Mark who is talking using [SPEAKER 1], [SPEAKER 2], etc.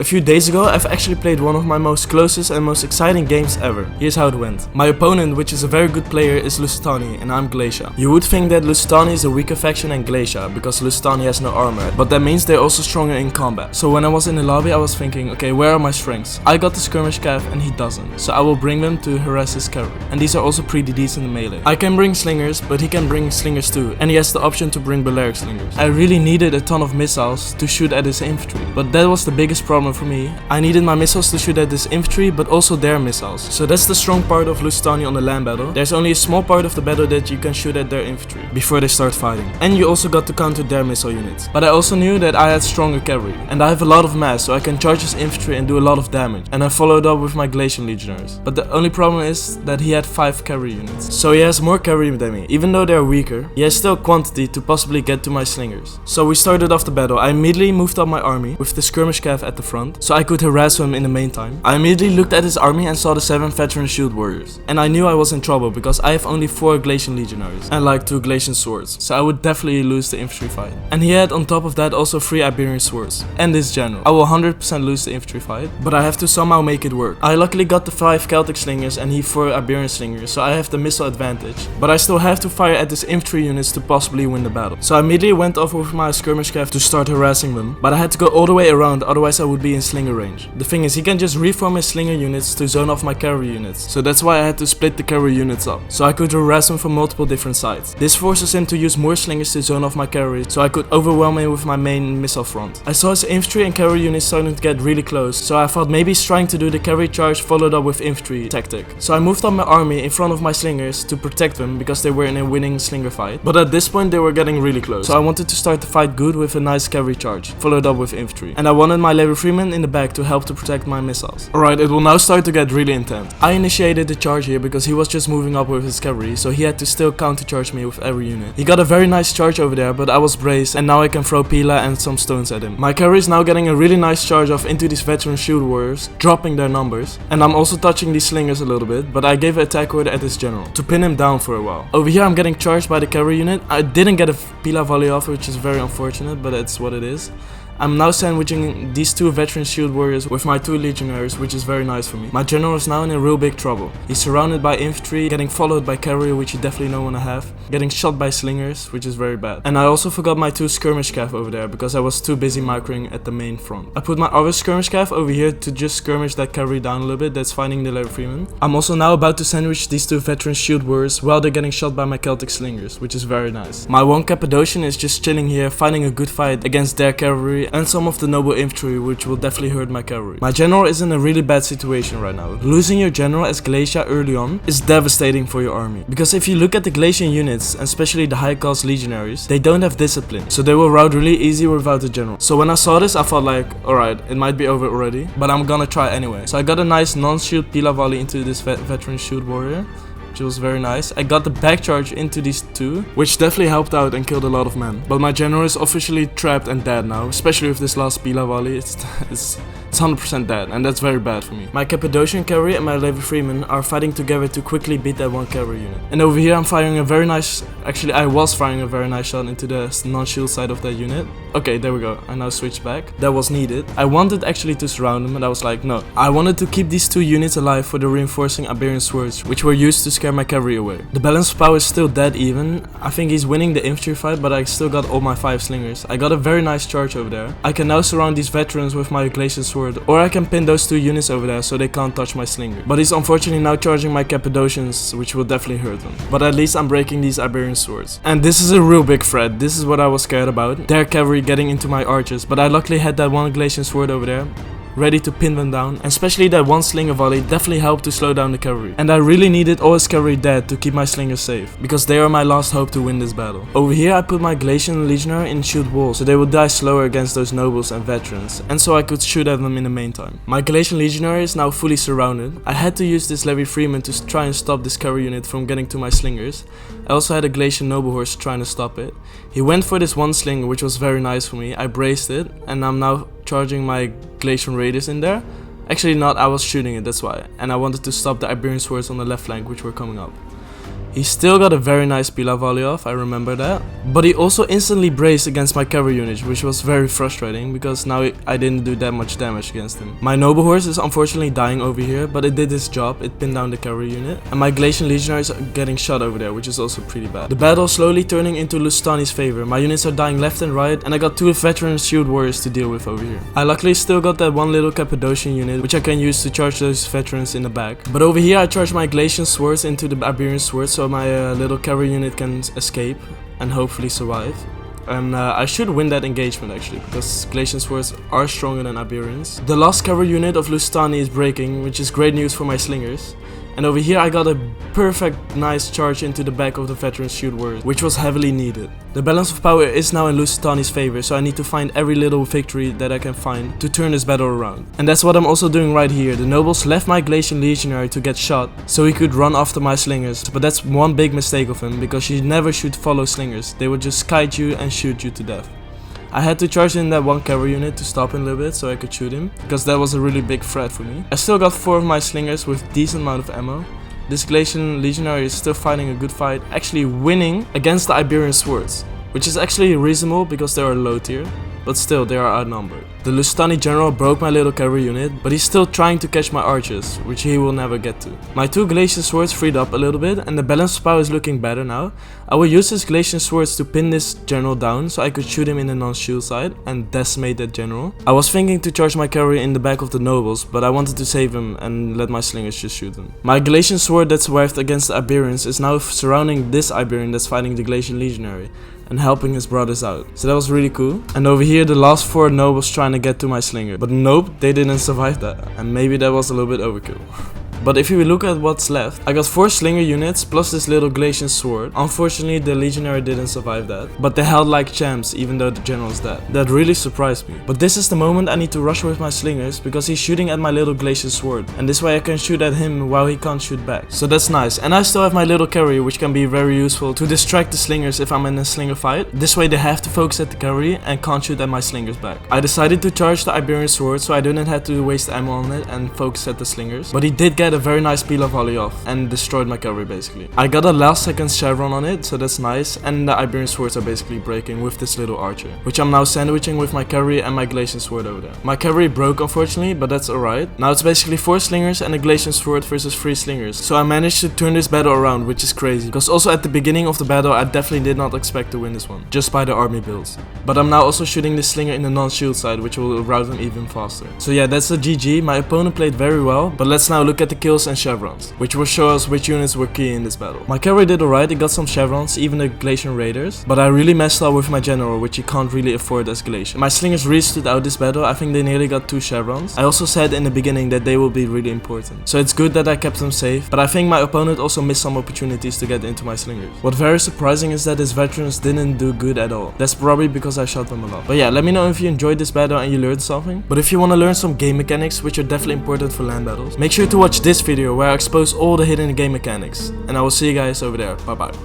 [SPEAKER 1] A few days ago, I've actually played one of my most closest and most exciting games ever. Here's how it went. My opponent, which is a very good player, is Lusitani and I'm Glacier. You would think that Lusitani is a weaker faction than Glacier, because Lusitani has no armor, but that means they're also stronger in combat. So when I was in the lobby, I was thinking, okay, where are my strengths? I got the skirmish cav and he doesn't, so I will bring them to harass his cavalry. And these are also pretty decent in melee. I can bring slingers, but he can bring slingers too, and he has the option to bring Balearic slingers. I really needed a ton of missiles to shoot at his infantry, but that was the biggest problem for me. I needed my missiles to shoot at this infantry, but also their missiles. So that's the strong part of Lusitani on the land battle. There's only a small part of the battle that you can shoot at their infantry before they start fighting. And you also got to counter their missile units. But I also knew that I had stronger cavalry, and I have a lot of mass, so I can charge his infantry and do a lot of damage. And I followed up with my Glacian legionaries. But the only problem is that he had 5 cavalry units. So he has more cavalry than me. Even though they're weaker, he has still quantity to possibly get to my slingers. So we started off the battle. I immediately moved up my army with the skirmish cav at the front, so I could harass him in the meantime. I immediately looked at his army and saw the 7 veteran shield warriors. And I knew I was in trouble because I have only 4 Glacian legionaries and like 2 Glacian swords, so I would definitely lose the infantry fight. And he had on top of that also 3 Iberian swords and this general. I will 100% lose the infantry fight, but I have to somehow make it work. I luckily got the 5 Celtic slingers and he 4 Iberian slingers, so I have the missile advantage, but I still have to fire at his infantry units to possibly win the battle. So I immediately went off with my skirmish cav to start harassing them, but I had to go all the way around, otherwise I would be in slinger range. The thing is, he can just reform his slinger units to zone off my cavalry units, so that's why I had to split the cavalry units up, so I could harass him from multiple different sides. This forces him to use more slingers to zone off my cavalry, so I could overwhelm him with my main missile front. I saw his infantry and cavalry units starting to get really close, so I thought maybe he's trying to do the cavalry charge followed up with infantry tactic. So I moved up my army in front of my slingers to protect them because they were in a winning slinger fight, but at this point they were getting really close, so I wanted to start the fight good with a nice cavalry charge, followed up with infantry. And I wanted my level 3 men in the back to help to protect my missiles. Alright, it will now start to get really intense. I initiated the charge here because he was just moving up with his cavalry, so he had to still counter-charge me with every unit. He got a very nice charge over there, but I was braced and now I can throw pila and some stones at him. My cavalry is now getting a really nice charge off into these veteran shield warriors, dropping their numbers. And I'm also touching these slingers a little bit, but I gave an attack order at this general to pin him down for a while. Over here I'm getting charged by the cavalry unit. I didn't get a pila volley off, which is very unfortunate, but it's what it is. I'm now sandwiching these 2 veteran shield warriors with my 2 legionaries, which is very nice for me. My general is now in a real big trouble. He's surrounded by infantry, getting followed by cavalry, which you definitely don't want to have, getting shot by slingers, which is very bad. And I also forgot my 2 skirmish cav over there because I was too busy microing at the main front. I put my other skirmish cav over here to just skirmish that cavalry down a little bit that's fighting the level 3 men. I'm also now about to sandwich these 2 veteran shield warriors while they're getting shot by my Celtic slingers, which is very nice. My 1 Cappadocian is just chilling here, fighting a good fight against their cavalry and some of the noble infantry, which will definitely hurt my cavalry. My general is in a really bad situation right now. Losing your general as Glacier early on is devastating for your army, because if you look at the Glacian units, especially the high cost legionaries, they don't have discipline, so they will rout really easy without the general. So when I saw this, I thought like, alright, it might be over already, but I'm gonna try anyway. So I got a nice non-shield pila volley into this veteran shield warrior, which was very nice. I got the back charge into these 2, which definitely helped out and killed a lot of men. But my general is officially trapped and dead now, especially with this last pila volley. It's 100% dead, and that's very bad for me. My Cappadocian cavalry and my level 3 men are fighting together to quickly beat that 1 cavalry unit. And over here I'm firing a very nice, actually I was firing a very nice shot into the non-shield side of that unit. Okay, there we go. I now switched back. That was needed. I wanted actually to surround him, and I was like, no. I wanted to keep these 2 units alive for the reinforcing Iberian swords, which were used to scare my cavalry away. The balance of power is still dead even. I think he's winning the infantry fight, but I still got all my 5 slingers. I got a very nice charge over there. I can now surround these veterans with my Glacian sword, or I can pin those 2 units over there so they can't touch my slinger. But he's unfortunately now charging my Cappadocians, which will definitely hurt them. But at least I'm breaking these Iberian swords. And this is a real big threat. This is what I was scared about. Their cavalry getting into my archers, but I luckily had that 1 Glacian sword over there, ready to pin them down, and especially that 1 slinger volley definitely helped to slow down the cavalry. And I really needed all his cavalry dead to keep my slingers safe, because they are my last hope to win this battle. Over here I put my Glacian legionary in shield wall, so they will die slower against those nobles and veterans, and so I could shoot at them in the meantime. My Glacian legionary is now fully surrounded. I had to use this level 3 man to try and stop this cavalry unit from getting to my slingers. I also had a Glacian noble horse trying to stop it. He went for this 1 slinger, which was very nice for me. I braced it, and I'm now charging my Glacian raiders in there. Actually not, I was shooting it, that's why. And I wanted to stop the Iberian swords on the left flank, which were coming up. He still got a very nice Pila volley off, I remember that. But he also instantly braced against my cavalry unit, which was very frustrating because now I didn't do that much damage against him. My noble horse is unfortunately dying over here, but it did its job, it pinned down the cavalry unit. And my Galatian legionaries are getting shot over there, which is also pretty bad. The battle is slowly turning into Lusitani's favor. My units are dying left and right, and I got 2 veteran shield warriors to deal with over here. I luckily still got that one little Cappadocian unit, which I can use to charge those veterans in the back. But over here I charge my Galatian swords into the Iberian swords so my little cavalry unit can escape and hopefully survive. And I should win that engagement actually, because Galatian swords are stronger than Iberians. The last cavalry unit of Lusitani is breaking, which is great news for my slingers. And over here I got a perfect nice charge into the back of the veteran shield warrior, which was heavily needed. The balance of power is now in Lusitani's favor, so I need to find every little victory that I can find to turn this battle around. And that's what I'm also doing right here. The nobles left my Galatian legionary to get shot, so he could run after my slingers. But that's one big mistake of him, because you never should follow slingers. They would just kite you and shoot you to death. I had to charge in that one cavalry unit to stop him a little bit so I could shoot him, because that was a really big threat for me. I still got 4 of my slingers with decent amount of ammo. This Galatian legionary is still fighting a good fight, actually winning against the Iberian swords, which is actually reasonable because they are low tier, but still they are outnumbered. The Lusitani general broke my little cavalry unit, but he's still trying to catch my archers, which he will never get to. My 2 Galatian swords freed up a little bit, and the balance of power is looking better now. I will use this Galatian swords to pin this general down, so I could shoot him in the non-shield side and decimate that general. I was thinking to charge my cavalry in the back of the nobles, but I wanted to save him and let my slingers just shoot him. My Galatian sword that's waved against the Iberians is now surrounding this Iberian that's fighting the Galatian legionary and helping his brothers out. So that was really cool. And over here the last 4 nobles trying to get to my slinger. But nope, they didn't survive that. And maybe that was a little bit overkill. But if you look at what's left, I got 4 slinger units plus this little Galatian sword. Unfortunately, the legionary didn't survive that, but they held like champs even though the general is dead. That really surprised me. But this is the moment I need to rush with my slingers, because he's shooting at my little Galatian sword, and this way I can shoot at him while he can't shoot back. So that's nice. And I still have my little cavalry, which can be very useful to distract the slingers if I'm in a slinger fight. This way they have to focus at the cavalry and can't shoot at my slingers back. I decided to charge the Iberian sword so I didn't have to waste ammo on it and focus at the slingers. But he did get a very nice Pila volley off and destroyed my cavalry basically. I got a last second chevron on it, so that's nice, and the Iberian swords are basically breaking with this little archer, which I'm now sandwiching with my cavalry and my Galatian sword over there. My cavalry broke unfortunately, but that's alright. Now it's basically 4 slingers and a Galatian sword versus 3 slingers, so I managed to turn this battle around, which is crazy, because also at the beginning of the battle I definitely did not expect to win this one, just by the army builds. But I'm now also shooting this slinger in the non-shield side, which will route him even faster. So yeah, that's a GG. My opponent played very well, but let's now look at the kills and chevrons, which will show us which units were key in this battle. My cavalry did alright, it got some chevrons, even the Galatian raiders, but I really messed up with my general, which he can't really afford as Galatian. My slingers really stood out this battle. I think they nearly got 2 chevrons. I also said in the beginning that they will be really important, so it's good that I kept them safe, but I think my opponent also missed some opportunities to get into my slingers. What very surprising is that his veterans didn't do good at all. That's probably because I shot them a lot. But yeah, let me know if you enjoyed this battle and you learned something. But if you want to learn some game mechanics, which are definitely important for land battles, make sure to watch this video where I expose all the hidden game mechanics. And I will see you guys over there. Bye bye.